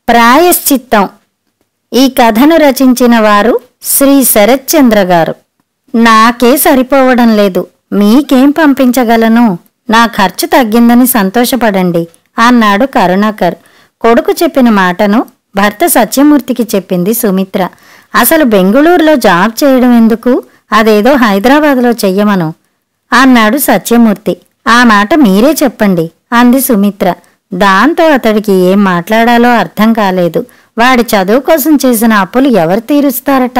ప్రాయశ్చిత్తం. ఈ కథను రచించిన వారు శ్రీ శరత్చంద్ర గారు. నాకే సరిపోవడం లేదు, మీకేం పంపించగలను? నా ఖర్చు తగ్గిందని సంతోషపడండి అన్నాడు కరుణాకర్. కొడుకు చెప్పిన మాటను భర్త సత్యమూర్తికి చెప్పింది సుమిత్ర. అసలు బెంగుళూరులో జాబ్ చేయడం ఎందుకు? అదేదో హైదరాబాద్లో చెయ్యమను అన్నాడు సత్యమూర్తి. ఆ మాట మీరే చెప్పండి అంది సుమిత్ర. దాంతో అతడికి ఏం మాట్లాడాలో అర్థం కాలేదు. వాడి చదువు కోసం చేసిన అప్పులు ఎవరు తీరుస్తారట?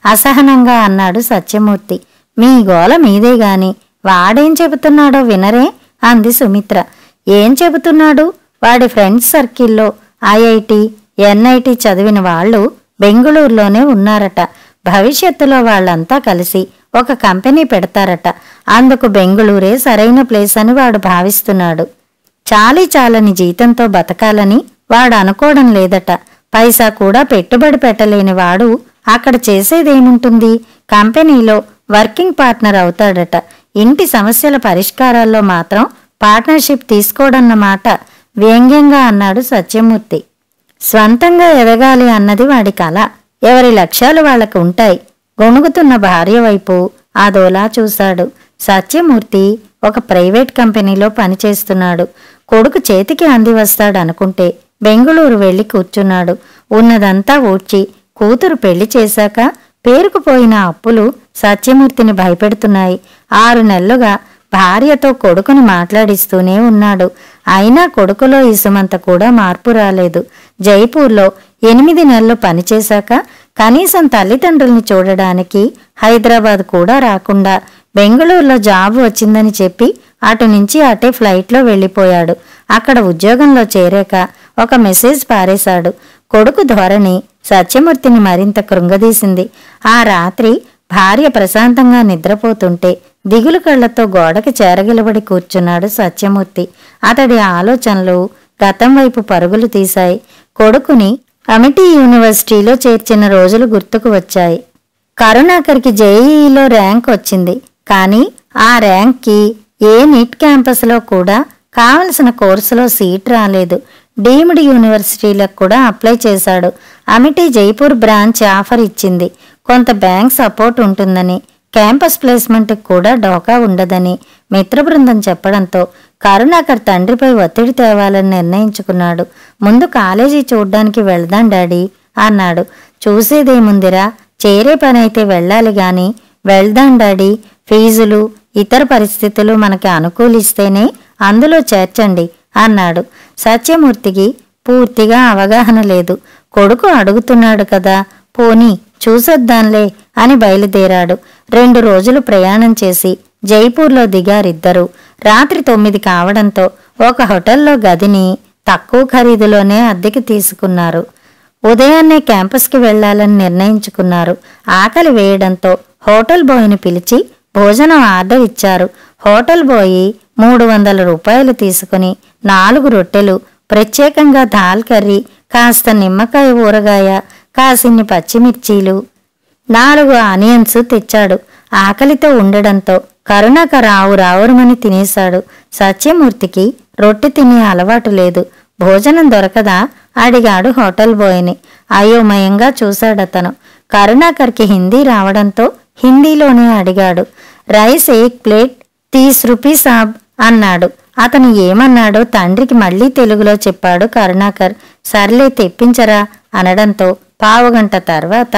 అసహనంగా అన్నాడు సత్యమూర్తి. మీ గోల మీదే గాని వాడేం చెబుతున్నాడో వినరే అంది సుమిత్ర. ఏం చెబుతున్నాడు? వాడి ఫ్రెండ్స్ సర్కిల్లో ఐఐటి, ఎన్ఐటి చదివిన వాళ్ళు బెంగుళూరులోనే ఉన్నారట. భవిష్యత్తులో వాళ్ళంతా కలిసి ఒక కంపెనీ పెడతారట. అందుకు బెంగుళూరే సరైన ప్లేస్ అని వాడు భావిస్తున్నాడు. చాలని జీతంతో బతకాలని వాడు అనుకోవడం లేదట. పైసా కూడా పెట్టుబడి పెట్టలేని వాడు అక్కడ చేసేదేముంటుంది? కంపెనీలో వర్కింగ్ పార్ట్నర్ అవుతాడట. ఇంటి సమస్యల పరిష్కారాల్లో మాత్రం పార్ట్నర్షిప్ తీసుకోడన్నమాట వ్యంగ్యంగా అన్నాడు సత్యమూర్తి. స్వంతంగా ఎదగాలి అన్నది వాడి కల. ఎవరి లక్ష్యాలు వాళ్ళకు ఉంటాయి. గొణుగుతున్న భార్య వైపు అదోలా చూశాడు. సత్యమూర్తి ఒక ప్రైవేట్ కంపెనీలో పనిచేస్తున్నాడు. కొడుకు చేతికి అంది వస్తాడనుకుంటే బెంగుళూరు వెళ్లి కూర్చున్నాడు. ఉన్నదంతా ఊడ్చి కూతురు పెళ్లి చేశాక పేరుకుపోయిన అప్పులు సత్యమూర్తిని భయపెడుతున్నాయి. 6 నెలలుగా భార్యతో కొడుకుని మాట్లాడిస్తూనే ఉన్నాడు. అయినా కొడుకులో ఇసుమంత కూడా మార్పు రాలేదు. జైపూర్లో 8 నెలలు పనిచేశాక కనీసం తల్లిదండ్రుల్ని చూడడానికి హైదరాబాద్ కూడా రాకుండా బెంగుళూరులో జాబ్ వచ్చిందని చెప్పి అటు నుంచి అటే ఫ్లైట్లో వెళ్లిపోయాడు. అక్కడ ఉద్యోగంలో చేరాక ఒక మెసేజ్ పారేశాడు. కొడుకు ధోరణి సత్యమూర్తిని మరింత కృంగదీసింది. ఆ రాత్రి భార్య ప్రశాంతంగా నిద్రపోతుంటే దిగులు కళ్లతో గోడకి చేరగిలబడి కూర్చున్నాడు సత్యమూర్తి. అతడి ఆలోచనలు గతం వైపు పరుగులు తీశాయి. కొడుకుని అమిటీ యూనివర్సిటీలో చేర్చిన రోజులు గుర్తుకు వచ్చాయి. కరుణాకర్కి జేఈఈలో ర్యాంక్ వచ్చింది. కానీ ఆ ర్యాంక్కి ఏ నీట్ క్యాంపస్లో కూడా కావలసిన కోర్సులో సీట్ రాలేదు. డీమ్డ్ యూనివర్సిటీలకు కూడా అప్లై చేశాడు. అమిటీ జైపూర్ బ్రాంచ్ ఆఫర్ ఇచ్చింది. కొంత బ్యాంక్ సపోర్ట్ ఉంటుందని, క్యాంపస్ ప్లేస్మెంట్కి కూడా డోకా ఉండదని మిత్ర బృందం చెప్పడంతో కరుణాకర్ తండ్రిపై ఒత్తిడి తేవాలని నిర్ణయించుకున్నాడు. ముందు కాలేజీ చూడ్డానికి వెళ్దాం డాడీ అన్నాడు. చూసేదేముందిరా, చేరే పనైతే వెళ్ళాలి గాని. వెళ్దాం డాడీ, ఫీజులు ఇతర పరిస్థితులు మనకి అనుకూలిస్తేనే అందులో చేర్చండి అన్నాడు. సత్యమూర్తికి పూర్తిగా అవగాహన లేదు. కొడుకు అడుగుతున్నాడు కదా, పోనీ చూసొద్దాంలే అని బయలుదేరాడు. 2 రోజులు ప్రయాణం చేసి జైపూర్లో దిగారిద్దరు. రాత్రి 9 కావడంతో ఒక హోటల్లో గదిని తక్కువ ఖరీదులోనే అద్దెకి తీసుకున్నారు. ఉదయాన్నే క్యాంపస్కి వెళ్లాలని నిర్ణయించుకున్నారు. ఆకలి వేయడంతో హోటల్ బాయ్ని పిలిచి భోజనం ఆర్డర్ ఇచ్చారు. హోటల్ బాయ్ 300 రూపాయలు తీసుకుని 4 రొట్టెలు, ప్రత్యేకంగా దాల్ కర్రీ, కాస్త నిమ్మకాయ ఊరగాయ, కాసిన్ని పచ్చిమిర్చీలు, 4 ఆనియన్స్ తెచ్చాడు. ఆకలితో ఉండడంతో కరుణాకర్ రావురావురమని తినేశాడు. సత్యమూర్తికి రొట్టె తినే అలవాటు లేదు. భోజనం దొరకదా అడిగాడు హోటల్ బాయ్ని. అయోమయంగా చూశాడతను. కరుణాకర్కి హిందీ రావడంతో హిందీలోనే అడిగాడు. రైస్ 1 ప్లేట్ 30 రూపీస్ సాబ్ అన్నాడు. అతను ఏమన్నాడో తండ్రికి మళ్లీ తెలుగులో చెప్పాడు కరుణాకర్. సర్లే తెప్పించరా అనడంతో పావుగంట తర్వాత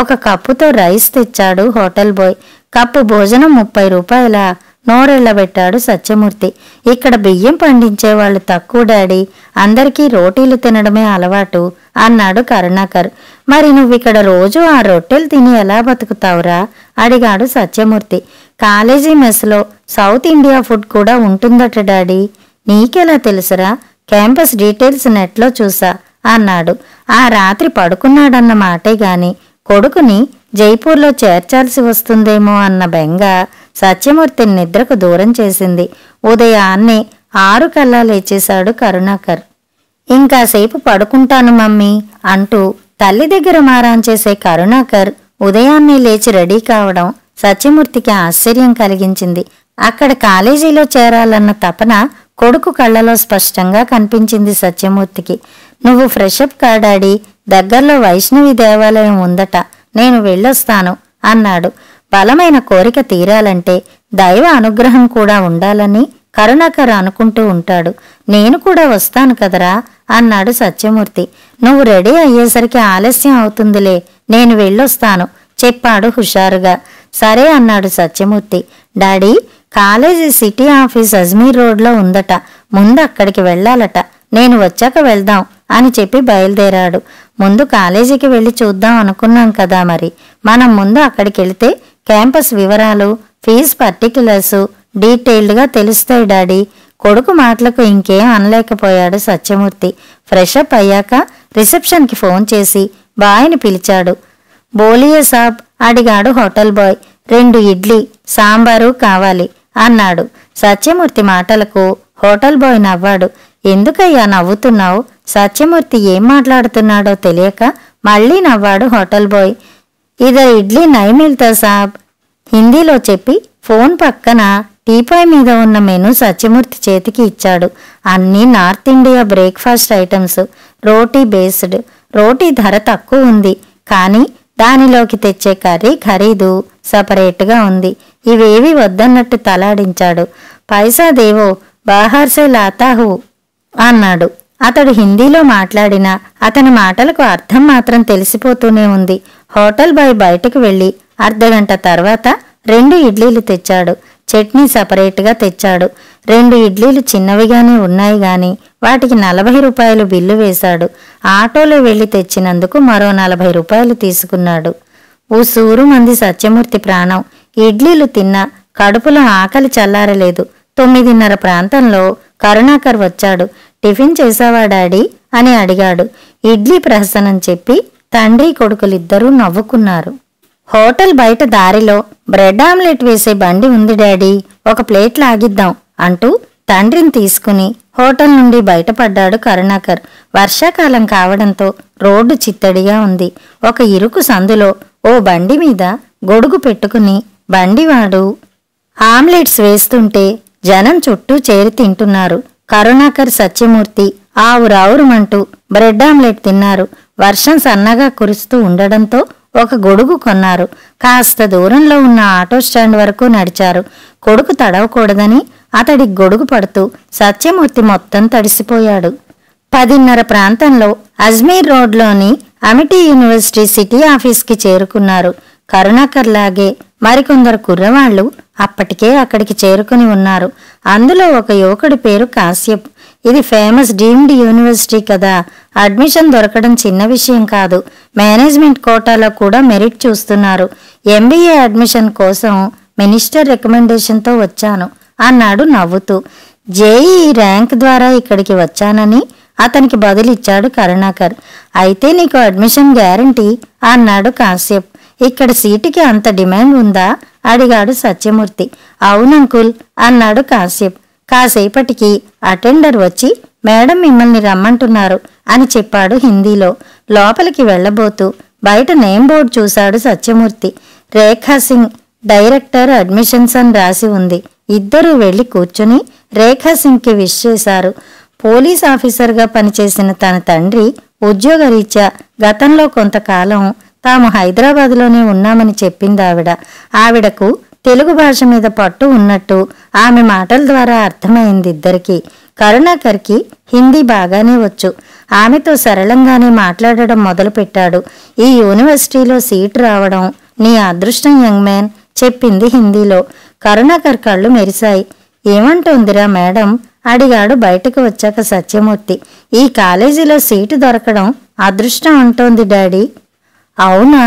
ఒక కప్పుతో రైస్ తెచ్చాడు హోటల్ బాయ్. కప్పు భోజనం 30 రూపాయలా? నోరెళ్లబెట్టాడు సత్యమూర్తి. ఇక్కడ బియ్యం పండించేవాళ్లు తక్కువ డాడీ, అందరికీ రోటీలు తినడమే అలవాటు అన్నాడు కరుణాకర్. మరి నువ్విక్కడ రోజు ఆ రొట్టెలు తిని ఎలా బతుకుతావురా అడిగాడు సత్యమూర్తి. కాలేజీ మెస్లో సౌత్ ఇండియా ఫుడ్ కూడా ఉంటుందట డాడీ. నీకెలా తెలుసురా? క్యాంపస్ డీటెయిల్స్ నెట్లో చూసా అన్నాడు. ఆ రాత్రి పడుకున్నాడన్న మాటే గాని కొడుకుని జైపూర్లో చేర్చాల్సి వస్తుందేమో అన్న బెంగ సత్యమూర్తిని నిద్రకు దూరం చేసింది. ఉదయాన్నే 6 కల్లా లేచేశాడు కరుణాకర్. ఇంకాసేపు పడుకుంటాను మమ్మీ అంటూ తల్లి దగ్గర మారాన్ చేసే కరుణాకర్ ఉదయాన్నే లేచి రెడీ కావడం సత్యమూర్తికి ఆశ్చర్యం కలిగించింది. అక్కడ కాలేజీలో చేరాలన్న తపన కొడుకు కళ్ళలో స్పష్టంగా కనిపించింది సత్యమూర్తికి. నువ్వు ఫ్రెషప్ కా డాడీ, దగ్గర్లో వైష్ణవి దేవాలయం ఉందట, నేను వెళ్ళొస్తాను అన్నాడు. బలమైన కోరిక తీరాలంటే దైవ అనుగ్రహం కూడా ఉండాలని కరుణాకర్ అనుకుంటూ ఉంటాడు. నేను కూడా వస్తాను కదరా అన్నాడు సత్యమూర్తి. నువ్వు రెడీ అయ్యేసరికి ఆలస్యం అవుతుందిలే, నేను వెళ్ళొస్తాను చెప్పాడు హుషారుగా. సరే అన్నాడు Satyamurthy. Daddy, college city office Ajmer రోడ్లో ఉందట, ముందు అక్కడికి వెళ్ళాలట, నేను వచ్చాక వెళ్దాం అని చెప్పి బయలుదేరాడు. ముందు కాలేజీకి వెళ్ళి చూద్దాం అనుకున్నాం కదా, మరి మనం ముందు అక్కడికి వెళితే క్యాంపస్ వివరాలు, ఫీజు పర్టిక్యులర్స్ డీటెయిల్డ్గా తెలుస్తాయి డాడీ. కొడుకు మాటలకు ఇంకేం అనలేకపోయాడు సత్యమూర్తి. ఫ్రెషప్ అయ్యాక రిసెప్షన్కి ఫోన్ చేసి బాయ్ని పిలిచాడు. బోలియే సాబ్ అడిగాడు హోటల్ బాయ్. 2 ఇడ్లీ సాంబారు కావాలి అన్నాడు. సత్యమూర్తి మాటలకు హోటల్ బాయ్ నవ్వాడు. ఎందుకయ్యా నవ్వుతున్నావు? సత్యమూర్తి ఏం మాట్లాడుతున్నాడో తెలియక మళ్లీ నవ్వాడు హోటల్ బాయ్. ఇదర్ ఇడ్లీ నై మిల్తా సాబ్ హిందీలో చెప్పి ఫోన్ పక్కన టీపాయ్ మీద ఉన్న మెనూ సత్యమూర్తి చేతికి ఇచ్చాడు. అన్నీ నార్త్ ఇండియా బ్రేక్ఫాస్ట్ ఐటమ్స్, రోటీ బేస్డ్. రోటీ ధర తక్కువ ఉంది, కానీ దానిలోకి తెచ్చే కర్రీ ఖరీదు సపరేట్గా ఉంది. ఇవేవి వద్దన్నట్టు తలాడించాడు. పైసా దేవో బాహార్సే లాతాహు అన్నాడు. అతడు హిందీలో మాట్లాడినా అతని మాటలకు అర్థం మాత్రం తెలిసిపోతూనే ఉంది. హోటల్ బాయ్ బయటకు వెళ్లి అర్ధగంట తర్వాత 2 ఇడ్లీలు తెచ్చాడు. చట్నీ సపరేట్గా తెచ్చాడు. 2 ఇడ్లీలు చిన్నవిగానే ఉన్నాయి గాని వాటికి 40 రూపాయలు బిల్లు వేశాడు. ఆటోలో వెళ్లి తెచ్చినందుకు మరో 40 రూపాయలు తీసుకున్నాడు. ఊసూరు మంది సత్యమూర్తి ప్రాణం. ఇడ్లీలు తిన్నా కడుపులో ఆకలి చల్లారలేదు. 9:30 ప్రాంతంలో కరుణాకర్ వచ్చాడు. టిఫిన్ చేశావా డాడీ అని అడిగాడు. ఇడ్లీ ప్రహసనం చెప్పి తండ్రి కొడుకులిద్దరూ నవ్వుకున్నారు. హోటల్ బయట దారిలో బ్రెడ్ ఆమ్లెట్ వేసే బండి ఉంది డాడీ, ఒక ప్లేట్ లాగిద్దాం అంటూ తండ్రిని తీసుకుని హోటల్ నుండి బయటపడ్డాడు కరుణాకర్. వర్షాకాలం కావడంతో రోడ్డు చిత్తడిగా ఉంది. ఒక ఇరుకు సందులో ఓ బండి మీద గొడుగు పెట్టుకుని బండివాడు ఆమ్లెట్స్ వేస్తుంటే జనం చుట్టూ చేరి తింటున్నారు. కరుణాకర్, సత్యమూర్తి ఆవురావురుమంటూ బ్రెడ్ ఆమ్లెట్ తిన్నారు. వర్షం సన్నగా కురుస్తూ ఉండడంతో ఒక గొడుగు కొన్నారు. కాస్త దూరంలో ఉన్న ఆటో స్టాండ్ వరకు నడిచారు. కొడుకు తడవకూడదని అతడి గొడుగు పడుతూ సత్యమూర్తి మొత్తం తడిసిపోయాడు. 10:30 ప్రాంతంలో అజ్మీర్ రోడ్లోని అమిటీ యూనివర్సిటీ సిటీ ఆఫీస్కి చేరుకున్నారు. కరుణాకర్ లాగే మరికొందరు కుర్రవాళ్లు అప్పటికే అక్కడికి చేరుకుని ఉన్నారు. అందులో ఒక యువకుడి పేరు కాశ్యప్. ఇది ఫేమస్ డీమ్డ్ యూనివర్సిటీ కదా, అడ్మిషన్ దొరకడం చిన్న విషయం కాదు. మేనేజ్మెంట్ కోటాలో కూడా మెరిట్ చూస్తున్నారు. MBA అడ్మిషన్ కోసం మినిస్టర్ రికమెండేషన్తో వచ్చాను అన్నాడు నవ్వుతూ. JEE ర్యాంక్ ద్వారా ఇక్కడికి వచ్చానని అతనికి బదులిచ్చాడు కరుణాకర్. అయితే నీకు అడ్మిషన్ గ్యారంటీ అన్నాడు కాశ్యప్. ఇక్కడ సీటుకి అంత డిమాండ్ ఉందా అడిగాడు సత్యమూర్తి. అవునంకుల్ అన్నాడు కాశ్యప్. కాసేపటికి అటెండర్ వచ్చి మేడం మిమ్మల్ని రమ్మంటున్నారు అని చెప్పాడు హిందీలో. లోపలికి వెళ్లబోతూ బయట నేమ్ బోర్డు చూశాడు సత్యమూర్తి. రేఖా సింగ్, డైరెక్టర్ అడ్మిషన్స్ అని రాసి ఉంది. ఇద్దరూ వెళ్లి కూర్చుని రేఖా సింగ్కి విష్ చేశారు. పోలీస్ ఆఫీసర్గా పనిచేసిన తన తండ్రి ఉద్యోగరీత్యా గతంలో కొంతకాలం తాము హైదరాబాద్లోనే ఉన్నామని చెప్పిందావిడ. ఆవిడకు తెలుగు భాష మీద పట్టు ఉన్నట్టు ఆమె మాటల ద్వారా అర్థమైంది ఇద్దరికీ. కరుణాకర్కి హిందీ బాగానే వచ్చు. ఆమెతో సరళంగానే మాట్లాడడం మొదలుపెట్టాడు. ఈ యూనివర్సిటీలో సీటు రావడం నీ అదృష్టం యంగ్ మ్యాన్ చెప్పింది హిందీలో. కరుణాకర్ కళ్ళు మెరిశాయి. ఏమంటోందిరా మేడం అడిగాడు బయటకు వచ్చాక సత్యమూర్తి. ఈ కాలేజీలో సీటు దొరకడం అదృష్టం అంటోంది డాడీ. అవునా,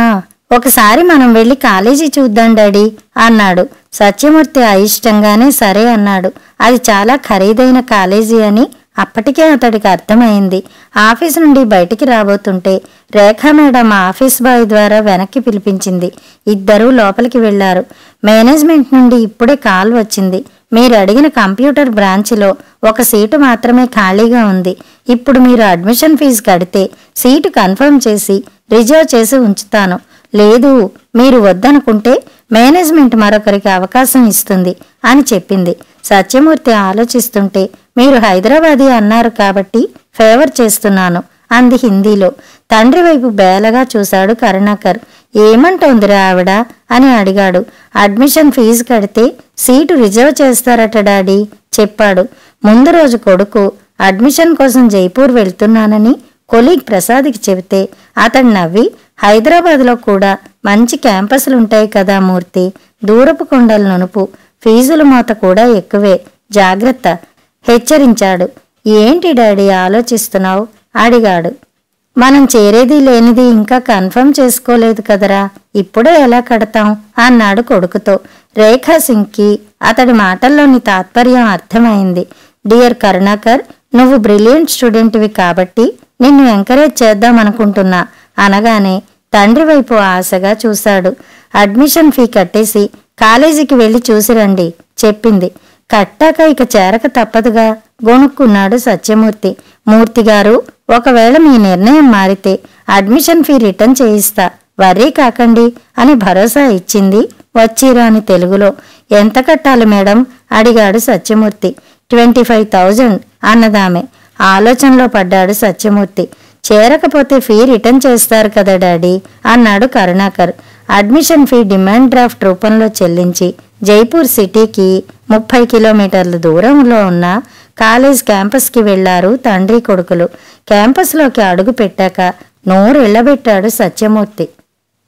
ఒకసారి మనం వెళ్ళి కాలేజీ చూద్దాం డాడీ అన్నాడు. సత్యమూర్తి అయిష్టంగానే సరే అన్నాడు. అది చాలా ఖరీదైన కాలేజీ అని అప్పటికే అతడికి అర్థమైంది. ఆఫీస్ నుండి బయటికి రాబోతుంటే రేఖా మేడం ఆఫీస్ బాయ్ ద్వారా వెనక్కి పిలిపించింది. ఇద్దరూ లోపలికి వెళ్లారు. మేనేజ్మెంట్ నుండి ఇప్పుడే కాల్ వచ్చింది. మీరు అడిగిన కంప్యూటర్ బ్రాంచ్లో ఒక సీటు మాత్రమే ఖాళీగా ఉంది. ఇప్పుడు మీరు అడ్మిషన్ ఫీజు కడితే సీటు కన్ఫర్మ్ చేసి రిజర్వ్ చేసి ఉంచుతాను. లేదు, మీరు వద్దనుకుంటే మేనేజ్మెంట్ మరొకరికి అవకాశం ఇస్తుంది అని చెప్పింది. సత్యమూర్తి ఆలోచిస్తుంటే, మీరు హైదరాబాదీ అన్నారు కాబట్టి ఫేవర్ చేస్తున్నాను అంది హిందీలో. తండ్రి వైపు బేలగా చూశాడు కరుణాకర్. ఏమంటోందిరా ఆవిడ అని అడిగాడు. అడ్మిషన్ ఫీజు కడితే సీటు రిజర్వ్ చేస్తారట డాడీ చెప్పాడు. ముందు రోజు కొడుకు అడ్మిషన్ కోసం జైపూర్ వెళ్తున్నానని కొలీగ్ ప్రసాద్కి చెబితే అతడు నవ్వి, హైదరాబాద్లో కూడా మంచి క్యాంపస్లుంటాయి కదా మూర్తి, దూరపు కొండల నునుపు, ఫీజుల మోత కూడా ఎక్కువే, జాగ్రత్త హెచ్చరించాడు. ఏంటి డాడీ ఆలోచిస్తున్నావు అడిగాడు. మనం చేరేది లేనిది ఇంకా కన్ఫర్మ్ చేసుకోలేదు కదరా, ఇప్పుడే ఎలా కడతాం అన్నాడు కొడుకుతో. రేఖా సింగ్కి అతడి మాటల్లోని తాత్పర్యం అర్థమైంది. డియర్ కరుణాకర్, నువ్వు బ్రిలియంట్ స్టూడెంట్వి కాబట్టి నిన్ను ఎంకరేజ్ చేద్దామనుకుంటున్నా అనగానే తండ్రి వైపు ఆశగా చూశాడు. అడ్మిషన్ ఫీ కట్టేసి కాలేజీకి వెళ్ళి చూసిరండి చెప్పింది. కట్టాక ఇక చేరక తప్పదుగా గొనుక్కున్నాడు సత్యమూర్తి. మూర్తిగారు, ఒకవేళ మీ నిర్ణయం మారితే అడ్మిషన్ ఫీ రిటర్న్ చేయిస్తా, వర్రీ కాకండి అని భరోసా ఇచ్చింది వచ్చిరాని తెలుగులో. ఎంత కట్టాలి మేడం అడిగాడు సత్యమూర్తి. 25,000 అన్నదామె. ఆలోచనలో పడ్డాడు సత్యమూర్తి. చేరకపోతే ఫీ రిటర్న్ చేస్తారు కదా డాడీ అన్నాడు Karunakar. Admission fee demand draft రూపంలో చెల్లించి జైపూర్ సిటీకి 30 కిలోమీటర్ల దూరంలో ఉన్న కాలేజ్ క్యాంపస్కి వెళ్లారు తండ్రి కొడుకులు. క్యాంపస్లోకి అడుగు పెట్టాక నోరెళ్లబెట్టాడు సత్యమూర్తి.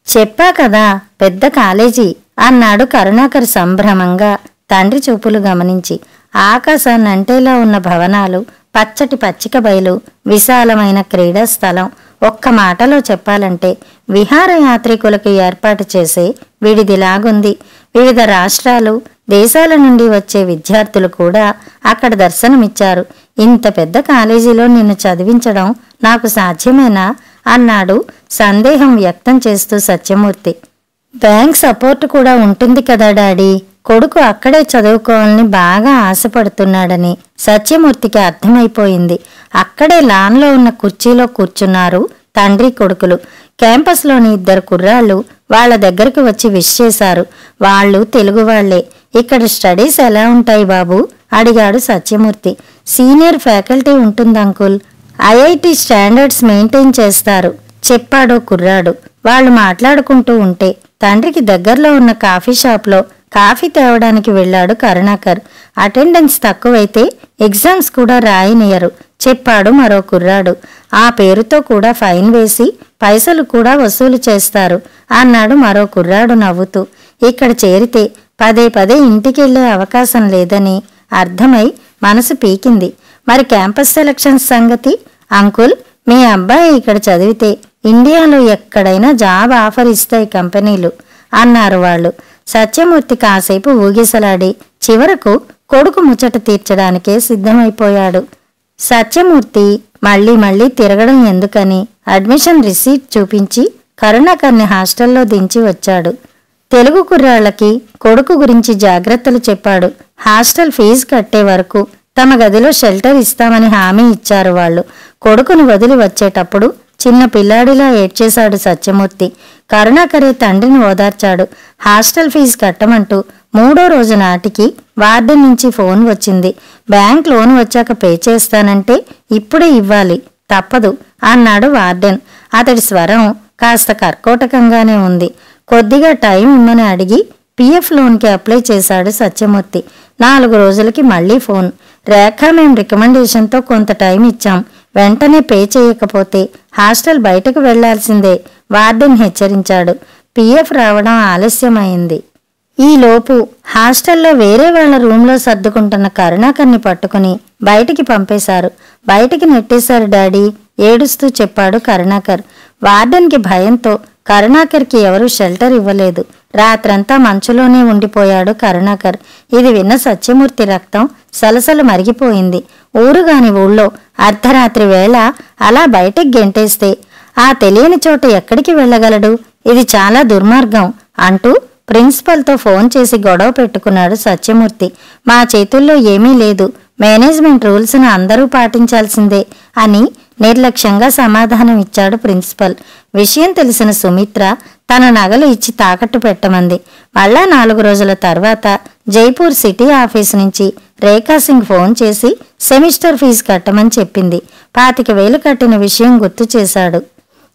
చెప్పా కదా పెద్ద కాలేజీ అన్నాడు కరుణాకర్ సంభ్రమంగా తండ్రి చూపులు గమనించి. ఆకాశాన్ని అంటేలా ఉన్న భవనాలు, పచ్చటి పచ్చిక బయలు, విశాలమైన క్రీడా స్థలం. ఒక్క మాటలో చెప్పాలంటే విహారయాత్రికులకు ఏర్పాటు చేసే విడిదిలాగుంది. వివిధ రాష్ట్రాలు, దేశాల నుండి వచ్చే విద్యార్థులు కూడా అక్కడ దర్శనమిచ్చారు. ఇంత పెద్ద కాలేజీలో నిన్ను చదివించడం నాకు సాధ్యమేనా అన్నాడు సందేహం వ్యక్తం చేస్తూ సత్యమూర్తి. బ్యాంక్ సపోర్ట్ కూడా ఉంటుంది కదా డాడీ, కొడుకు అక్కడే చదువుకోవాలని బాగా ఆశపడుతున్నాడని సత్యమూర్తికి అర్థమైపోయింది. అక్కడే లాన్లో ఉన్న కుర్చీలో కూర్చున్నారు తండ్రి కొడుకులు. క్యాంపస్లోని 2 కుర్రాళ్ళు వాళ్ల దగ్గరికి వచ్చి విష్ చేశారు. వాళ్ళు తెలుగు వాళ్లే. ఇక్కడ స్టడీస్ ఎలా ఉంటాయి బాబు అడిగాడు సత్యమూర్తి. సీనియర్ ఫ్యాకల్టీ ఉంటుంది అంకుల్, ఐఐటి స్టాండర్డ్స్ మెయింటైన్ చేస్తారు చెప్పాడు కుర్రాడు. వాళ్ళు మాట్లాడుకుంటూ ఉంటే తండ్రికి దగ్గరలో ఉన్న కాఫీ షాప్లో కాఫీ తేవడానికి వెళ్లాడు కరుణాకర్. అటెండెన్స్ తక్కువైతే ఎగ్జామ్స్ కూడా రాయనియరు చెప్పాడు మరో కుర్రాడు. ఆ పేరుతో కూడా ఫైన్ వేసి పైసలు కూడా వసూలు చేస్తారు అన్నాడు మరో కుర్రాడు నవ్వుతూ. ఇక్కడ చేరితే పదే పదే ఇంటికెళ్లే అవకాశం లేదని అర్థమై మనసు పీకింది. మరి క్యాంపస్ సెలక్షన్స్ సంగతి? అంకుల్, మీ అబ్బాయి ఇక్కడ చదివితే ఇండియాలో ఎక్కడైనా జాబ్ ఆఫర్ ఇస్తాయి కంపెనీలు అన్నారు వాళ్ళు. సత్యమూర్తి కాసేపు ఊగిసలాడి చివరకు కొడుకు ముచ్చట తీర్చడానికే సిద్ధమైపోయాడు. సత్యమూర్తి మళ్లీ మళ్లీ తిరగడం ఎందుకని అడ్మిషన్ రిసీట్ చూపించి కరుణాకర్ని హాస్టల్లో దించి వచ్చాడు. తెలుగు కుర్రాళ్లకి కొడుకు గురించి జాగ్రత్తలు చెప్పాడు. హాస్టల్ ఫీజు కట్టే వరకు తమ గదిలో షెల్టర్ ఇస్తామని హామీ ఇచ్చారు వాళ్ళు. కొడుకును వదిలి వచ్చేటప్పుడు చిన్న పిల్లాడిలా ఏడ్చేశాడు సత్యమూర్తి. కరుణాకరే తండ్రిని ఓదార్చాడు. హాస్టల్ ఫీజు కట్టమంటూ 3వ రోజు నాటికి వార్డెన్ నుంచి ఫోన్ వచ్చింది. బ్యాంక్ లోన్ వచ్చాక పే చేస్తానంటే ఇప్పుడే ఇవ్వాలి, తప్పదు అన్నాడు వార్డెన్. అతడి స్వరం కాస్త కర్కోటకంగానే ఉంది. కొద్దిగా టైం ఇమ్మని అడిగి పిఎఫ్ లోన్కి అప్లై చేశాడు సత్యమూర్తి. 4 రోజులకి మళ్లీ ఫోన్. రేఖ, మేం రికమెండేషన్తో కొంత టైం ఇచ్చాం, వెంటనే పే చేయకపోతే హాస్టల్ బయటకు వెళ్లాల్సిందే వార్డెన్ హెచ్చరించాడు. పిఎఫ్ రావడం ఆలస్యమైంది. ఈలోపు హాస్టల్లో వేరే వాళ్ల రూంలో సర్దుకుంటున్న కరుణాకర్ని పట్టుకుని బయటికి పంపేశారు. బయటికి నెట్టేశారు డాడీ ఏడుస్తూ చెప్పాడు కరుణాకర్. వార్డెన్కి భయంతో కరుణాకర్కి ఎవరూ షెల్టర్ ఇవ్వలేదు. రాత్రంతా మంచులోనే ఉండిపోయాడు కరుణాకర్. ఇది విన్న సత్యమూర్తి రక్తం సలసలు మరిగిపోయింది. ఊరుగాని ఊళ్ళో అర్ధరాత్రి వేళ అలా బయటికి గెంటేస్తే ఆ తెలియని చోట ఎక్కడికి వెళ్లగలడు? ఇది చాలా దుర్మార్గం అంటూ ప్రిన్సిపల్తో ఫోన్ చేసి గొడవ పెట్టుకున్నాడు సత్యమూర్తి. మా చేతుల్లో ఏమీ లేదు, మేనేజ్మెంట్ రూల్స్ను అందరూ పాటించాల్సిందే అని నిర్లక్ష్యంగా సమాధానం ఇచ్చాడు ప్రిన్సిపల్. విషయం తెలిసిన సుమిత్ర తన నగలు ఇచ్చి తాకట్టు పెట్టమంది. మళ్ళా 4 రోజుల తర్వాత జైపూర్ సిటీ ఆఫీస్ నుంచి రేఖాసింగ్ ఫోన్ చేసి సెమిస్టర్ ఫీజు కట్టమని చెప్పింది. 25,000 కట్టిన విషయం గుర్తు చేశాడు.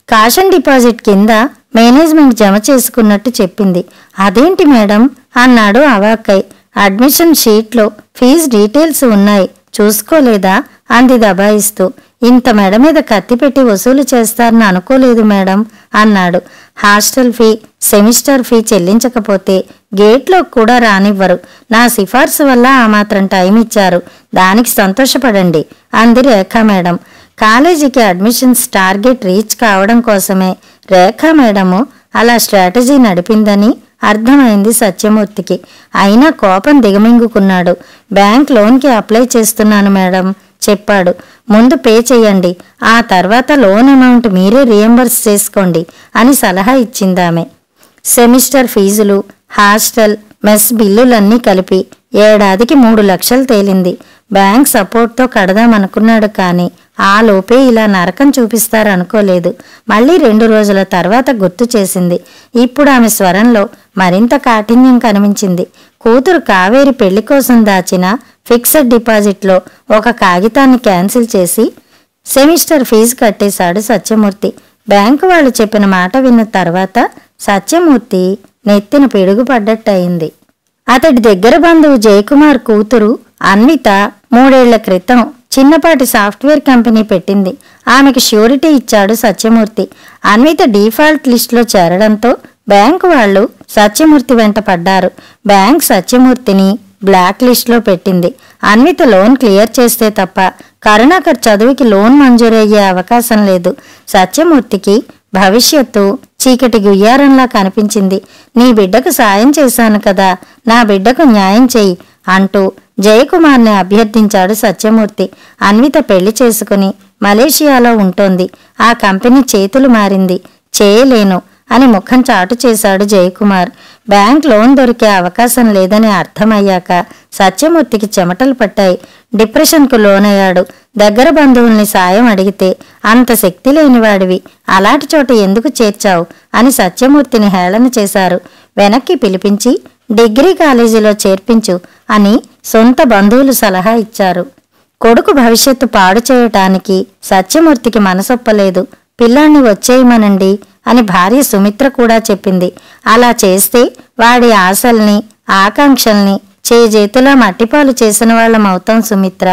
కాషన్ డిపాజిట్ కింద మేనేజ్మెంట్ జమ చేసుకున్నట్టు చెప్పింది. అదేంటి మేడం అన్నాడు అవాక్కై. అడ్మిషన్ షీట్లో ఫీజు డీటెయిల్స్ ఉన్నాయి, చూసుకోలేదా అంది దబాయిస్తూ. ఇంత మెడ మీద కత్తి పెట్టి వసూలు చేస్తారని అనుకోలేదు మేడం అన్నాడు. హాస్టల్ ఫీ, సెమిస్టర్ ఫీ చెల్లించకపోతే గేట్లో కూడా రానివ్వరు. నా సిఫార్సు వల్ల ఆ మాత్రం టైం ఇచ్చారు, దానికి సంతోషపడండి అంది రేఖా మేడం. కాలేజీకి అడ్మిషన్స్ టార్గెట్ రీచ్ కావడం కోసమే రేఖా మేడము అలా స్ట్రాటజీ నడిపిందని అర్థమైంది సత్యమూర్తికి. అయినా కోపం దిగమింగుకున్నాడు. బ్యాంక్ లోన్కి అప్లై చేస్తున్నాను మేడం చెప్పాడు. ముందు పే చెయ్యండి, ఆ తర్వాత లోన్ అమౌంట్ మీరే రియంబర్స్ చేసుకోండి అని సలహా ఇచ్చిందామె. సెమిస్టర్ ఫీజులు, హాస్టల్, మెస్ బిల్లులన్నీ కలిపి ఏడాదికి 3 లక్షలు తేలింది. బ్యాంక్ సపోర్ట్తో కడదామనుకున్నాడు, కానీ ఆ లోపే ఇలా నరకం చూపిస్తారనుకోలేదు. మళ్ళీ 2 రోజుల తర్వాత గుర్తు చేసింది. ఇప్పుడు ఆమె స్వరంలో మరింత కాఠిన్యం కనిపించింది. కూతురు కావేరి పెళ్లి కోసం దాచిన ఫిక్స్డ్ డిపాజిట్లో ఒక కాగితాన్ని క్యాన్సిల్ చేసి సెమిస్టర్ ఫీజు కట్టేశాడు సత్యమూర్తి. బ్యాంకు వాళ్ళు చెప్పిన మాట విన్న తర్వాత సత్యమూర్తి నెత్తిన పిడుగు పడ్డట్టయింది. అతడి దగ్గర బంధువు జయకుమార్ కూతురు అన్విత 3 ఏళ్ల క్రితం చిన్నపాటి సాఫ్ట్వేర్ కంపెనీ పెట్టింది. ఆమెకు ష్యూరిటీ ఇచ్చాడు సత్యమూర్తి. అన్విత డిఫాల్ట్ లిస్టులో చేరడంతో బ్యాంకు వాళ్ళు సత్యమూర్తి వెంట పడ్డారు. బ్యాంక్ సత్యమూర్తిని బ్లాక్ లిస్టులో పెట్టింది. అన్విత లోన్ క్లియర్ చేస్తే తప్ప కరుణాకర్ చదువుకి లోన్ మంజూరయ్యే అవకాశం లేదు. సత్యమూర్తికి భవిష్యత్తు చీకటి గుయ్యారంలా కనిపించింది. నీ బిడ్డకు సాయం చేశాను కదా, నా బిడ్డకు న్యాయం చెయ్యి అంటూ జయకుమార్ని అభ్యర్థించాడు సత్యమూర్తి. అన్విత పెళ్లి చేసుకుని మలేషియాలో ఉంటోంది. ఆ కంపెనీ చేతులు మారింది, చేయలేను అని ముఖం చాటు చేశాడు జయకుమార్. బ్యాంక్ లోన్ దొరికే అవకాశం లేదని అర్థమయ్యాక సత్యమూర్తికి చెమటలు పట్టాయి. డిప్రెషన్కు లోనయ్యాడు. దగ్గర బంధువుల్ని సాయం అడిగితే అంత శక్తి లేనివాడివి అలాంటి చోట ఎందుకు చేర్చావు అని సత్యమూర్తిని హేళన చేశారు. వెనక్కి పిలిపించి డిగ్రీ కాలేజీలో చేర్పించు అని సొంత బంధువులు సలహా ఇచ్చారు. కొడుకు భవిష్యత్తు పాడు చేయటానికి సత్యమూర్తికి మనసొప్పలేదు. పిల్లాన్ని వచ్చేయమనండి అని భార్య సుమిత్ర కూడా చెప్పింది. అలా చేస్తే వాడి ఆశల్ని, ఆకాంక్షల్ని చేజేతులా మట్టిపాలు చేసిన వాళ్ళమవుతాం సుమిత్ర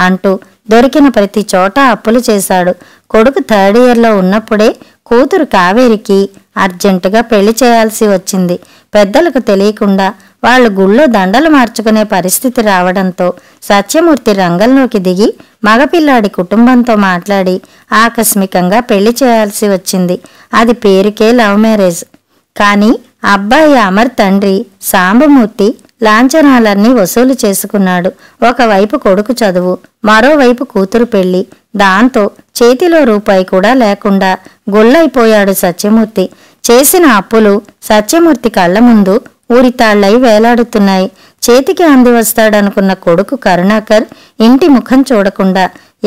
అంటూ దొరికిన ప్రతి చోట అప్పులు చేశాడు. కొడుకు 3rd ఇయర్లో ఉన్నప్పుడే కూతురు కావేరికి అర్జెంటుగా పెళ్లి చేయాల్సి వచ్చింది. పెద్దలకు తెలియకుండా వాళ్ళు గుళ్ళో దండలు మార్చుకునే పరిస్థితి రావడంతో సత్యమూర్తి రంగంలోకి దిగి మగపిల్లాడి కుటుంబంతో మాట్లాడి ఆకస్మికంగా పెళ్లి చేయాల్సి వచ్చింది. అది పేరుకే లవ్ మ్యారేజ్. కానీ అబ్బాయి అమర్ తండ్రి సాంబమూర్తి లాంఛనాలన్నీ వసూలు చేసుకున్నాడు. ఒకవైపు కొడుకు చదువు, మరోవైపు కూతురు పెళ్లి. దాంతో చేతిలో రూపాయి కూడా లేకుండా గుళ్ళైపోయాడు సత్యమూర్తి. చేసిన అప్పులు సత్యమూర్తి కళ్ల ముందు ఊరితాళ్లై వేలాడుతున్నాయి. చేతికి అంది వస్తాడనుకున్న కొడుకు కరుణాకర్ ఇంటి ముఖం చూడకుండా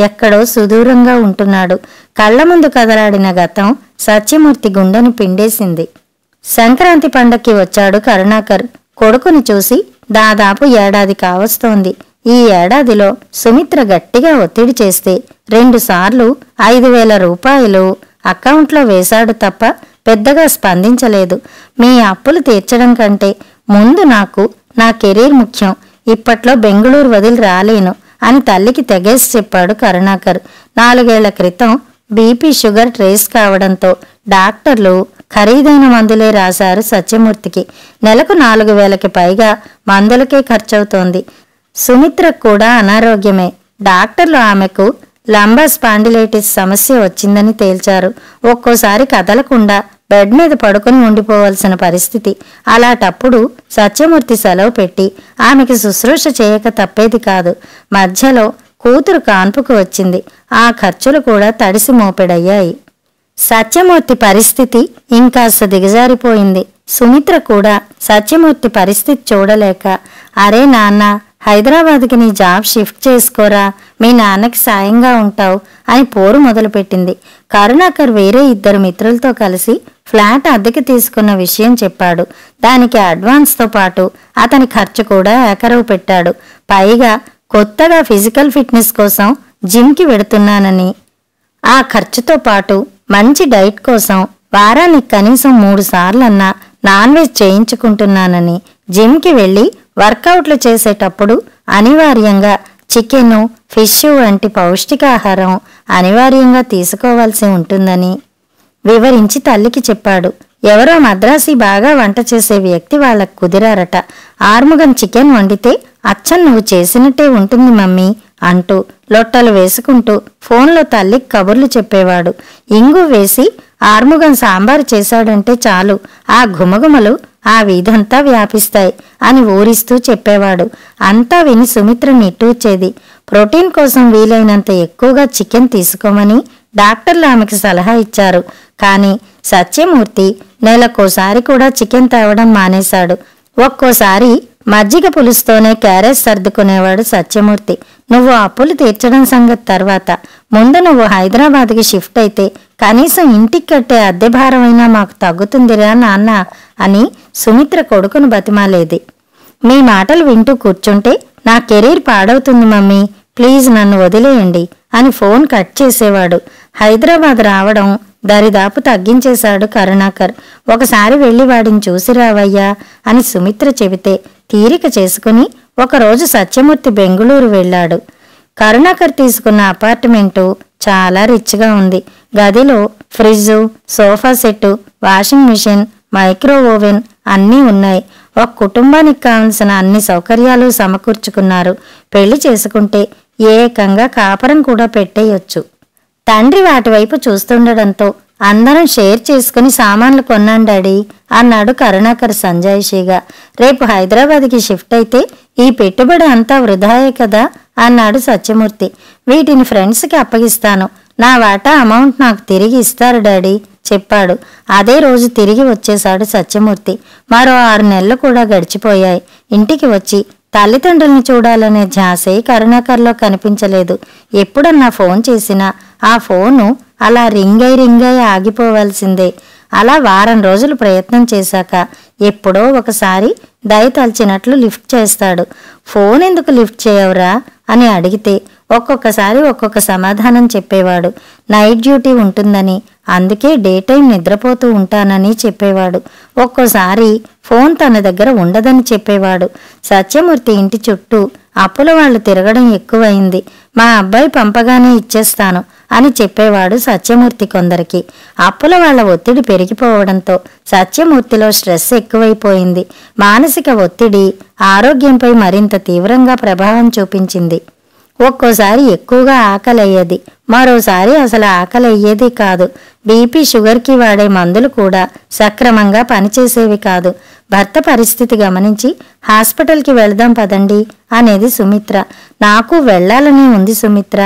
ఎక్కడో సుదూరంగా ఉంటున్నాడు. కళ్ల ముందు కదలాడిన గతం సత్యమూర్తి గుండెను పిండేసింది. సంక్రాంతి పండక్కి వచ్చాడు కరుణాకర్. కొడుకుని చూసి దాదాపు ఏడాది కావస్తోంది. ఈ ఏడాదిలో సుమిత్ర గట్టిగా ఒత్తిడి చేస్తే 2 సార్లు 5,000 రూపాయలు అకౌంట్లో వేశాడు తప్ప పెద్దగా స్పందించలేదు. మీ అప్పులు తీర్చడం కంటే ముందు నాకు నా కెరీర్ ముఖ్యం, ఇప్పట్లో బెంగుళూరు వదిలి రాలేను అని తల్లికి తెగేసి చెప్పాడు కరుణాకర్. 4 ఏళ్ల క్రితం బీపీ షుగర్ ట్రేస్ కావడంతో డాక్టర్లు ఖరీదైన మందులే రాశారు సత్యమూర్తికి. నెలకు 4,000కి పైగా మందులకే ఖర్చవుతోంది. సుమిత్రకు కూడా అనారోగ్యమే. డాక్టర్లు ఆమెకు లంబా స్పాండిలైటిస్ సమస్య వచ్చిందని తేల్చారు. ఒక్కోసారి కదలకుండా బెడ్ మీద పడుకుని ఉండిపోవాల్సిన పరిస్థితి. అలాంటప్పుడు సత్యమూర్తి సెలవు పెట్టి ఆమెకి శుశ్రూష చేయక తప్పేది కాదు. మధ్యలో కూతురు కాన్పుకు వచ్చింది. ఆ ఖర్చులు కూడా తడిసి మోపెడయ్యాయి. సత్యమూర్తి పరిస్థితి ఇంకాస్త దిగజారిపోయింది. సుమిత్ర కూడా సత్యమూర్తి పరిస్థితి చూడలేక, అరే నాన్న, హైదరాబాద్కి నీ జాబ్ షిఫ్ట్ చేసుకోరా, మీ నాన్నకి సాయంగా ఉంటావు అని పోరు మొదలుపెట్టింది. కరుణాకర్ వేరే 2 మిత్రులతో కలిసి ఫ్లాట్ అద్దెకి తీసుకున్న విషయం చెప్పాడు. దానికి అడ్వాన్స్తో పాటు అతని ఖర్చు కూడా ఏకరవు పెట్టాడు. పైగా కొత్తగా ఫిజికల్ ఫిట్నెస్ కోసం జిమ్కి వెడుతున్నానని, ఆ ఖర్చుతో పాటు మంచి డైట్ కోసం వారానికి కనీసం 3 సార్లన్నా నాన్ వెజ్ చేయించుకుంటున్నానని, జిమ్కి వెళ్ళి వర్కౌట్లు చేసేటప్పుడు అనివార్యంగా చికెను, ఫిష్ వంటి పౌష్టికాహారం అనివార్యంగా తీసుకోవాల్సి ఉంటుందని వివరించి తల్లికి చెప్పాడు. ఎవరో మద్రాసి బాగా వంట చేసే వ్యక్తి వాళ్ళకు కుదిరారట. ఆర్ముగం చికెన్ వండితే అచ్చం నువ్వు చేసినట్టే ఉంటుంది మమ్మీ అంటూ లొట్టలు వేసుకుంటూ ఫోన్లో తల్లికి కబుర్లు చెప్పేవాడు. ఇంగు వేసి ఆర్ముగం సాంబారు చేశాడంటే చాలు, ఆ ఘుమఘుమలు ఆ వీధంతా వ్యాపిస్తాయి అని ఊరిస్తూ చెప్పేవాడు. అంతా విని సుమిత్ర నిట్టూర్చేది. ప్రోటీన్ కోసం వీలైనంత ఎక్కువగా చికెన్ తీసుకోమని డాక్టర్లు ఆమెకి సలహా ఇచ్చారు. కానీ సత్యమూర్తి నెలకోసారి కూడా చికెన్ తేవడం మానేశాడు. ఒక్కోసారి మజ్జిగ పులుసుతోనే క్యారేజ్ సర్దుకునేవాడు సత్యమూర్తి. నువ్వు అప్పులు తీర్చడం సంగతి తర్వాత, ముందు నువ్వు హైదరాబాద్కి షిఫ్ట్ అయితే కనీసం ఇంటికి కట్టే అద్దె భారమైనా మాకు తగ్గుతుందిరా నాన్న అని సుమిత్ర కొడుకును బతిమాలేది. మీ మాటలు వింటూ కూర్చుంటే నా కెరీర్ పాడవుతుంది మమ్మీ, ప్లీజ్ నన్ను వదిలేయండి అని ఫోన్ కట్ చేసేవాడు. హైదరాబాద్ రావడం దరిదాపు తగ్గించేశాడు కరుణాకర్. ఒకసారి వెళ్ళి వాడిని చూసి రావయ్యా అని సుమిత్ర చెబితే తీరిక చేసుకుని ఒకరోజు సత్యమూర్తి బెంగుళూరు వెళ్ళాడు. కరుణాకర్ తీసుకున్న అపార్ట్మెంటు చాలా రిచ్గా ఉంది. గదిలో fridge, sofa set, washing machine, micro oven అన్నీ ఉన్నాయి. ఒక కుటుంబానికి కావలసిన అన్ని సౌకర్యాలు సమకూర్చుకున్నారు. పెళ్లి చేసుకుంటే ఏకంగా కాపురం కూడా పెట్టేయొచ్చు. తండ్రి వాటివైపు చూస్తుండడంతో అందరం షేర్ చేసుకుని సామాన్లు కొన్నాం డాడీ అన్నాడు కరుణాకర్ సంజాయిషీగా. రేపు హైదరాబాద్కి షిఫ్ట్ అయితే ఈ పెట్టుబడి అంతా వృధాయే కదా అన్నాడు సత్యమూర్తి. వీటిని ఫ్రెండ్స్కి అప్పగిస్తాను, నా వాటా అమౌంట్ నాకు తిరిగి ఇస్తారు డాడీ చెప్పాడు. అదే రోజు తిరిగి వచ్చేశాడు సత్యమూర్తి. మరో 6 నెలలు కూడా గడిచిపోయాయి. ఇంటికి వచ్చి తల్లిదండ్రుల్ని చూడాలనే ధ్యాసే కరుణాకర్లో కనిపించలేదు. ఎప్పుడన్నా ఫోన్ చేసినా ఆ ఫోను అలా రింగై ఆగిపోవాల్సిందే. అలా వారం రోజులు ప్రయత్నం చేశాక ఎప్పుడో ఒకసారి దయతలిచినట్లు లిఫ్ట్ చేస్తాడు. ఫోన్ ఎందుకు లిఫ్ట్ చేయవురా అని అడిగితే ఒక్కొక్కసారి ఒక్కొక్క సమాధానం చెప్పేవాడు. నైట్ డ్యూటీ ఉంటుందని, అందుకే డే టైం నిద్రపోతూ ఉంటానని చెప్పేవాడు. ఒక్కోసారి ఫోన్ తన దగ్గర ఉండదని చెప్పేవాడు. సత్యమూర్తి ఇంటి చుట్టూ అప్పుల వాళ్ళు తిరగడం ఎక్కువైంది. మా అబ్బాయి పంపగానే ఇచ్చేస్తాను అని చెప్పేవాడు సత్యమూర్తి కొందరికి. అప్పుల వాళ్ల ఒత్తిడి పెరిగిపోవడంతో సత్యమూర్తిలో స్ట్రెస్ ఎక్కువైపోయింది. మానసిక ఒత్తిడి ఆరోగ్యంపై మరింత తీవ్రంగా ప్రభావం చూపించింది. ఒక్కోసారి ఎక్కువగా ఆకలయ్యేది, మరోసారి అసలు ఆకలయ్యేది కాదు. బీపీ, షుగర్కి వాడే మందులు కూడా సక్రమంగా పనిచేసేవి కాదు. భర్త పరిస్థితి గమనించి హాస్పిటల్కి వెళదాం పదండి అనేది సుమిత్ర. నాకు వెళ్లాలని ఉంది సుమిత్ర,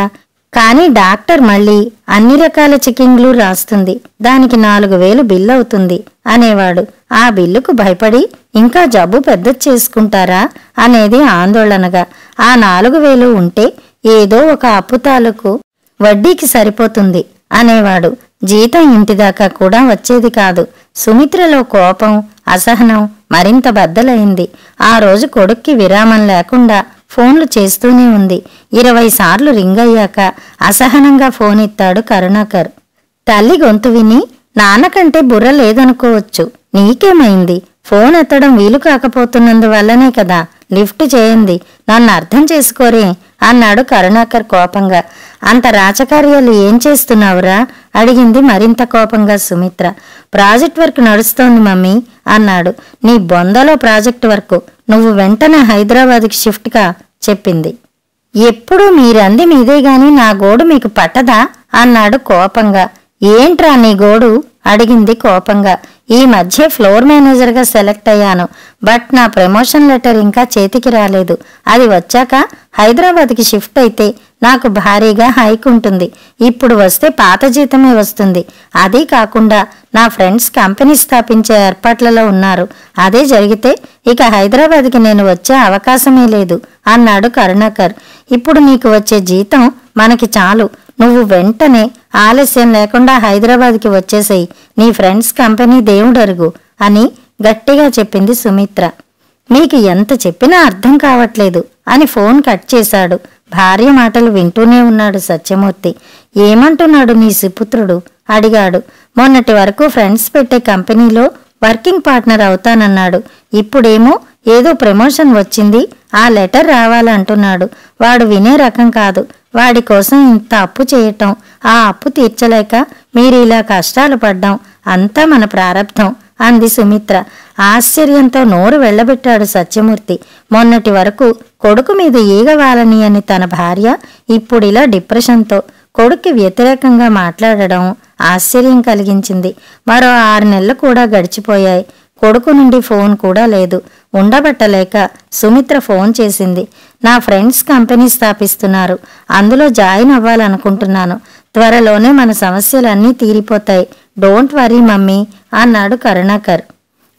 కానీ డాక్టర్ మళ్ళీ అన్ని రకాల చెకింగ్లు రాస్తుంది, దానికి 4,000 బిల్లు అవుతుంది అనేవాడు. ఆ బిల్లుకు భయపడి ఇంకా జబ్బు పెద్ద చేసుకుంటారా అనేది ఆందోళనగా. ఆ 4,000 ఉంటే ఏదో ఒక అప్పు తాలూకు వడ్డీకి సరిపోతుంది అనేవాడు. జీతం ఇంటిదాకా కూడా వచ్చేది కాదు. సుమిత్రలో కోపం, అసహనం మరింత బద్దలైంది. ఆ రోజు కొడుక్కి విరామం లేకుండా ఫోన్లు చేస్తూనే ఉంది. 20 సార్లు రింగ్ అయ్యాక అసహనంగా ఫోన్ ఎత్తాడు కరుణాకర్. తల్లి గొంతు విని, నాన్నకంటే బుర్ర లేదనుకోవచ్చు, నీకేమైంది? ఫోన్ ఎత్తడం వీలు కాకపోతున్నందువల్లనే కదా లిఫ్ట్ చేయండి, నన్ను అర్థం చేసుకోరే అన్నాడు కరుణాకర్ కోపంగా. అంత రాచకార్యాలు ఏం చేస్తున్నావురా అడిగింది మరింత కోపంగా సుమిత్ర. ప్రాజెక్ట్ వర్క్ నడుస్తోంది మమ్మీ అన్నాడు. నీ బొందలో ప్రాజెక్ట్ వర్క్, నువ్వు వెంటనే హైదరాబాద్కి షిఫ్ట్గా చెప్పింది. ఎప్పుడూ మీరంది మీదే గాని నా గోడు మీకు పట్టదా అన్నాడు కోపంగా. ఏంట్రా నీ గోడు అడిగింది కోపంగా. ఈ మధ్య ఫ్లోర్ మేనేజర్గా సెలెక్ట్ అయ్యాను, బట్ నా ప్రమోషన్ లెటర్ ఇంకా చేతికి రాలేదు. అది వచ్చాక హైదరాబాద్కి షిఫ్ట్ అయితే నాకు భారీగా హైక్ ఉంటుంది. ఇప్పుడు వస్తే పాత జీతమే వస్తుంది. అదీ కాకుండా నా ఫ్రెండ్స్ కంపెనీ స్థాపించే ఏర్పాట్లలో ఉన్నారు. అదే జరిగితే ఇక హైదరాబాద్కి నేను వచ్చే అవకాశమే లేదు అన్నాడు కరుణాకర్. ఇప్పుడు నీకు వచ్చే జీతం మనకి చాలు. నువ్వు వెంటనే ఆలస్యం లేకుండా హైదరాబాద్కి వచ్చేసేయి. నీ ఫ్రెండ్స్ కంపెనీ దేవుడరుగు అని గట్టిగా చెప్పింది సుమిత్ర. మీకు ఎంత చెప్పినా అర్థం కావట్లేదు అని ఫోన్ కట్ చేశాడు. భార్య మాటలు వింటూనే ఉన్నాడు సత్యమూర్తి. ఏమంటున్నాడు నీ సుపుత్రుడు అడిగాడు. మొన్నటి వరకు ఫ్రెండ్స్ పెట్టే కంపెనీలో వర్కింగ్ పార్ట్నర్ అవుతానన్నాడు. ఇప్పుడేమో ఏదో ప్రమోషన్ వచ్చింది, ఆ లెటర్ రావాలంటున్నాడు. వాడు వినే రకం కాదు. వాడి కోసం ఇంత అప్పు చేయటం, ఆ అప్పు తీర్చలేక మీరు ఇలా కష్టాలు పడ్డాం, అంతా మన ప్రారబ్ధం అంది సుమిత్ర. ఆశ్చర్యంతో నోరు వెళ్లబెట్టాడు సత్యమూర్తి. మొన్నటి వరకు కొడుకు మీద ఈగవాలని అని తన భార్య ఇప్పుడిలా డిప్రెషన్తో కొడుక్కి వ్యతిరేకంగా మాట్లాడడం ఆశ్చర్యం కలిగించింది. మరో 6 నెలలు కూడా గడిచిపోయాయి. కొడుకు నుండి ఫోన్ కూడా లేదు. ఉండబట్టలేక సుమిత్ర ఫోన్ చేసింది. నా ఫ్రెండ్స్ కంపెనీ స్థాపిస్తున్నారు, అందులో జాయిన్ అవ్వాలనుకుంటున్నాను. త్వరలోనే మన సమస్యలన్నీ తీరిపోతాయి. డోంట్ వరీ మమ్మీ అన్నాడు కరుణాకర్.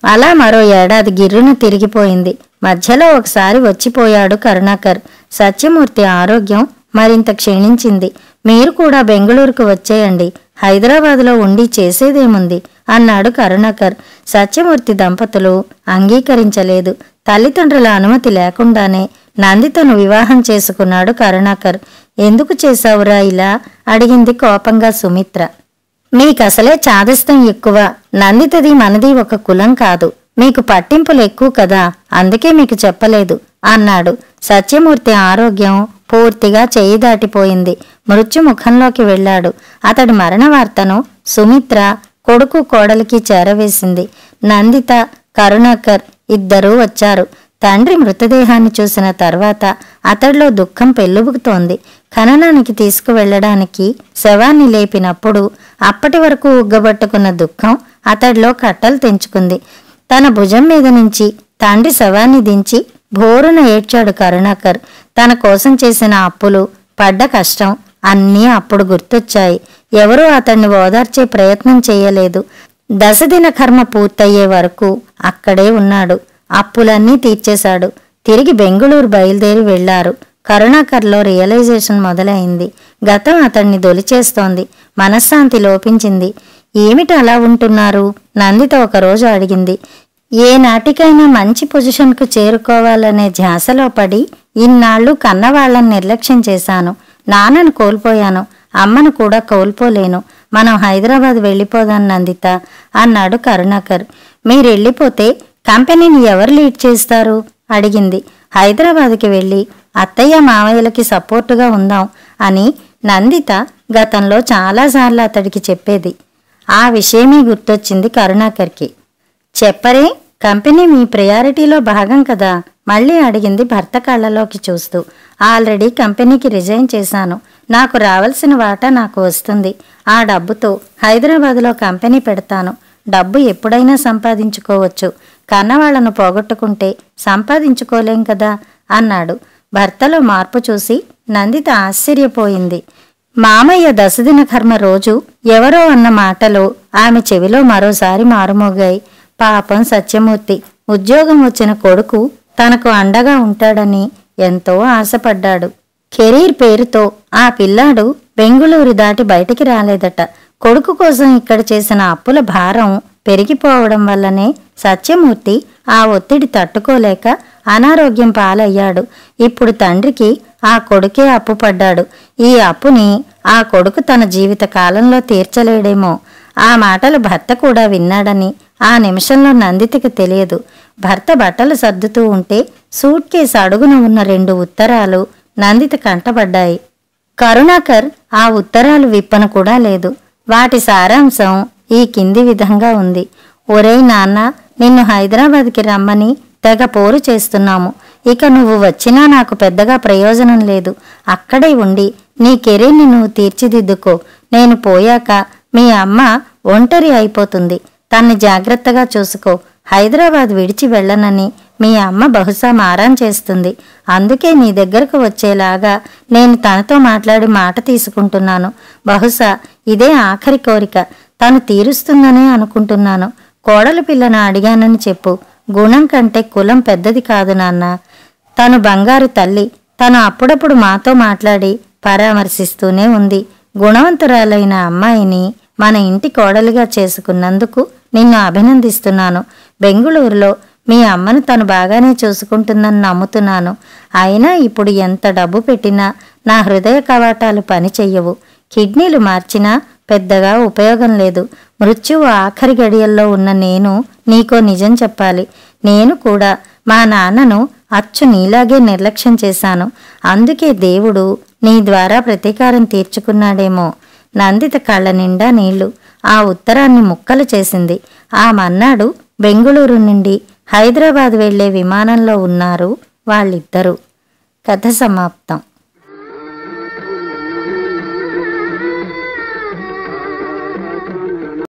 అలా మరో ఏడాది గిర్రున తిరిగిపోయింది. మధ్యలో ఒకసారి వచ్చిపోయాడు కరుణాకర్. సత్యమూర్తి ఆరోగ్యం మరింత క్షీణించింది. మీరు కూడా బెంగళూరుకు వచ్చేయండి, హైదరాబాదులో ఉండి చేసేదేముంది అన్నాడు కరుణాకర్. సత్యమూర్తి దంపతులు అంగీకరించలేదు. తల్లిదండ్రుల అనుమతి లేకుండానే నందితను వివాహం చేసుకున్నాడు కరుణాకర్. ఎందుకు చేశావురా ఇలా అడిగింది కోపంగా సుమిత్ర. మీకసలే చాదస్తం ఎక్కువ. నందితది మనది ఒక కులం కాదు. మీకు పట్టింపులు ఎక్కువ కదా, అందుకే మీకు చెప్పలేదు అన్నాడు. సత్యమూర్తి ఆరోగ్యం పూర్తిగా చేయి దాటిపోయింది. మృత్యుముఖంలోకి వెళ్లాడు. అతడి మరణ వార్తను సుమిత్ర కొడుకు కోడలికి చేరవేసింది. నందిత, కరుణాకర్ ఇద్దరూ వచ్చారు. తండ్రి మృతదేహాన్ని చూసిన తర్వాత అతడిలో దుఃఖం పెల్లుబుకుతోంది. ఖననానికి తీసుకువెళ్లడానికి శవాన్ని లేపినప్పుడు అప్పటి వరకు ఉగ్గబట్టుకున్న దుఃఖం అతడిలో కట్టలు తెంచుకుంది. తన భుజం మీద నుంచి తండ్రి శవాన్ని దించి భోరున ఏడ్చాడు కరుణాకర్. తన కోసం చేసిన అప్పులు, పడ్డ కష్టం అన్నీ అప్పుడు గుర్తొచ్చాయి. ఎవరూ అతన్ని ఓదార్చే ప్రయత్నం చేయలేదు. 10 దిన కర్మ పూర్తయ్యే వరకు అక్కడే ఉన్నాడు. అప్పులన్నీ తీర్చేశాడు. తిరిగి బెంగుళూరు బయలుదేరి వెళ్లారు. కరుణాకర్లో రియలైజేషన్ మొదలైంది. గతం అతన్ని దొలిచేస్తోంది. మనశ్శాంతి లోపించింది. ఏమిటి అలా ఉంటున్నారు? నందిత ఒకరోజు అడిగింది. ఏ నాటికైనా మంచి పొజిషన్కు చేరుకోవాలనే ధ్యాసలో పడి ఇన్నాళ్లు కన్నవాళ్లను నిర్లక్ష్యం చేశాను. నాన్నను కోల్పోయాను, అమ్మను కూడా కోల్పోలేను. మనం హైదరాబాద్ వెళ్ళిపోదాం నందిత అన్నాడు కరుణాకర్. మీరెళ్ళిపోతే కంపెనీని ఎవరు లీడ్ చేస్తారు అడిగింది. హైదరాబాద్కి వెళ్ళి అత్తయ్య మావయ్యలకి సపోర్టుగా ఉందాం అని నందిత గతంలో చాలాసార్లు అతడికి చెప్పేది. ఆ విషయమే గుర్తొచ్చింది కరుణాకర్కి. చెప్పరే, కంపెనీ మీ ప్రయారిటీలో భాగం కదా మళ్ళీ అడిగింది భర్త కళ్ళలోకి చూస్తూ. ఆల్రెడీ కంపెనీకి రిజైన్ చేశాను. నాకు రావాల్సిన వాటా నాకు వస్తుంది. ఆ డబ్బుతో హైదరాబాద్లో కంపెనీ పెడతాను. డబ్బు ఎప్పుడైనా సంపాదించుకోవచ్చు, కన్నవాళ్లను పోగొట్టుకుంటే సంపాదించుకోలేం కదా అన్నాడు. భర్తలో మార్పు చూసి నందిత ఆశ్చర్యపోయింది. మామయ్య 10 దిన కర్మ రోజు ఎవరో అన్న మాటలు ఆమె చెవిలో మరోసారి మారుమోగాయి. పాపం సత్యమూర్తి ఉద్యోగం వచ్చిన కొడుకు తనకు అండగా ఉంటాడని ఎంతో ఆశపడ్డాడు. కెరీర్ పేరుతో ఆ పిల్లాడు బెంగుళూరు దాటి బయటికి రాలేదట. కొడుకు కోసం ఇక్కడ చేసిన అప్పుల భారం పెరిగిపోవడం వల్లనే సత్యమూర్తి ఆ ఒత్తిడి తట్టుకోలేక అనారోగ్యం పాలయ్యాడు. ఇప్పుడు తండ్రికి ఆ కొడుకే అప్పు పడ్డాడు. ఈ అప్పుని ఆ కొడుకు తన జీవిత కాలంలో తీర్చలేడేమో. ఆ మాటలు భర్త కూడా విన్నాడని ఆ నిమిషంలో నందితకి తెలియదు. భర్త బట్టలు సర్దుతూ ఉంటే సూట్ కేసు అడుగున ఉన్న 2 ఉత్తరాలు నందిత కంటపడ్డాయి. కరుణాకర్ ఆ ఉత్తరాలు విప్పన కూడా లేదు. వాటి సారాంశం ఈ కింది విధంగా ఉంది. ఒరేయ్ నాన్న, నిన్ను హైదరాబాద్కి రమ్మని తెగ పోరు చేస్తున్నాము. ఇక నువ్వు వచ్చినా నాకు పెద్దగా ప్రయోజనం లేదు. అక్కడే ఉండి నీ కెరీర్ని నువ్వు తీర్చిదిద్దుకో. నేను పోయాక మీ అమ్మ ఒంటరి అయిపోతుంది. తన్ని జాగ్రత్తగా చూసుకో. హైదరాబాద్ విడిచి వెళ్ళనని మీ అమ్మ బహుశా మారాం చేస్తుంది. అందుకే నీ దగ్గరకు వచ్చేలాగా నేను తనతో మాట్లాడి మాట తీసుకుంటున్నాను. బహుశా ఇదే ఆఖరి కోరిక. తను తీరుస్తుందనే అనుకుంటున్నాను. కోడలి పిల్లను అడిగానని చెప్పు. గుణం కంటే కులం పెద్దది కాదు నాన్న. తను బంగారు తల్లి. తను అప్పుడప్పుడు మాతో మాట్లాడి పరామర్శిస్తూనే ఉంది. గుణవంతురాలైన అమ్మాయిని మన ఇంటి కోడలిగా చేసుకున్నందుకు నిన్ను అభినందిస్తున్నాను. బెంగుళూరులో మీ అమ్మను తను బాగానే చూసుకుంటుందని నమ్ముతున్నాను. అయినా ఇప్పుడు ఎంత డబ్బు పెట్టినా నా హృదయ కవాటాలు పని చెయ్యవు. కిడ్నీలు మార్చినా పెద్దగా ఉపయోగం లేదు. మృత్యువు ఆఖరి గడియల్లో ఉన్న నేను నీకో నిజం చెప్పాలి. నేను కూడా మా నాన్నను అచ్చు నీలాగే నిర్లక్ష్యం చేశాను. అందుకే దేవుడు నీ ద్వారా ప్రతీకారం తీర్చుకున్నాడేమో. నందిత కళ్ళ నిండా నీళ్లు. ఆ ఉత్తరాన్ని ముక్కలు చేసింది. ఆ మన్నాడు బెంగుళూరు నుండి హైదరాబాద్ వెళ్లే విమానంలో ఉన్నారు వాళ్ళిద్దరూ. కథ సమాప్తం.